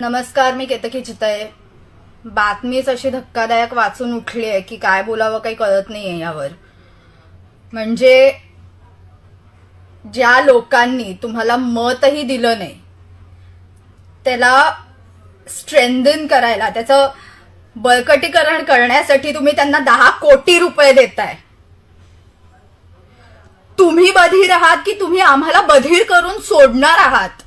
नमस्कार, मी केतकी चितळे. बातमीच अशी धक्कादायक वाचून उठली आहे की काय बोलावं काही कळत नाहीये यावर. म्हणजे ज्या लोकांनी तुम्हाला मतही दिलं नाही त्याला स्ट्रेंथन करायला, त्याचं बळकटीकरण करण्यासाठी तुम्ही त्यांना 10 कोटी रुपये देताय. तुम्ही बधीर आहात की तुम्ही आम्हाला बधीर करून सोडणार आहात?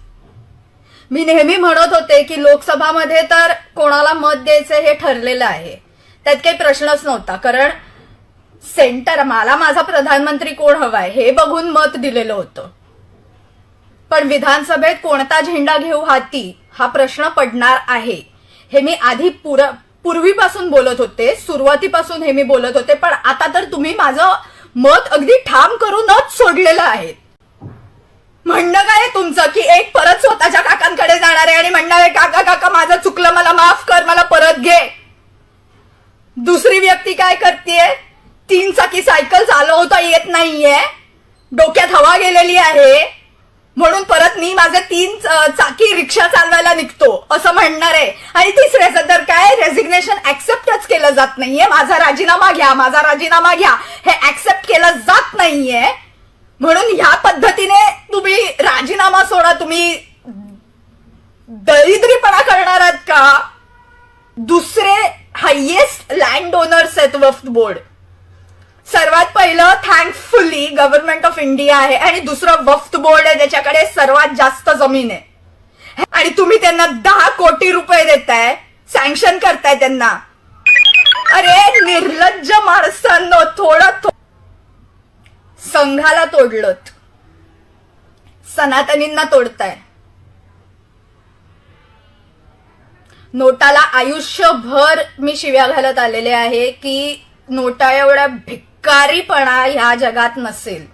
मी नेहमी म्हणत होते की लोकसभामध्ये तर कोणाला मत द्यायचं हे ठरलेलं आहे, त्यात काही प्रश्नच नव्हता. कारण सेंटर मला माझा प्रधानमंत्री कोण हवाय हे बघून मत दिलेलं होतं. पण विधानसभेत कोणता झेंडा घेऊ हाती हा प्रश्न पडणार आहे हे मी आधी पूर्वीपासून बोलत होते, सुरुवातीपासून हे मी बोलत होते. पण आता तर तुम्ही माझं मत अगदी ठाम करूनच सोडलेलं आहे. म्हणणं काय तुमचं की एक परत स्वतःच्या काकांकडे जाणार आहे आणि म्हणणार आहे काका काका माझं चुकलं, मला माफ कर, मला परत घे. दुसरी व्यक्ती काय करतेय, 3 चाकी सायकल चालवता येत नाहीये, डोक्यात हवा गेलेली आहे म्हणून परत मी माझे 3 चाकी रिक्षा चालवायला निघतो असं म्हणणार आहे. आणि तिसऱ्याचं तर काय, रेझिग्नेशन ऍक्सेप्टच केलं जात नाहीये. माझा राजीनामा घ्या, माझा राजीनामा घ्या हे ऍक्सेप्ट केलं जात नाहीये. म्हणून ह्या पद्धतीने तुम्ही राजीनामा सोडा, तुम्ही दरिद्रीपणा करणार आहात का? दुसरे हायेस्ट लँड ओनर्स आहेत वक्फ बोर्ड. सर्वात पहिलं थँकफुली गव्हर्नमेंट ऑफ इंडिया आहे आणि दुसरं वक्फ बोर्ड आहे ज्याच्याकडे सर्वात जास्त जमीन आहे. आणि तुम्ही त्यांना 10 कोटी रुपये देताय, सँक्शन करताय त्यांना. अरे निर्लज्ज माणसांनो, थोडं संघाला तोडलत, सनातनींना तोडताय. नोटाला आयुष्यभर मी शिव्या घालत आलेले आहे की नोटा एवढा भिकारीपणा ह्या जगात नसेल.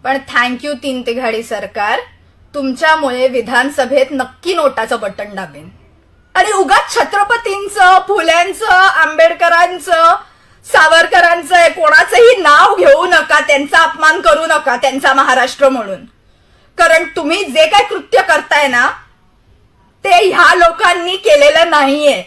पण थँक्यू 3 तिघाडी सरकार, तुमच्यामुळे विधानसभेत नक्की नोटाचं बटन दाबेन. आणि उगाच छत्रपतींचं, फुल्यांचं, आंबेडकरांचं, सावरकरांचं कोणाचंही नाव घेऊ नका, त्यांचा अपमान करू नका त्यांचा महाराष्ट्र म्हणून. कारण तुम्ही जे काय कृत्य करताय ना ते ह्या लोकांनी केलेलं नाहीये.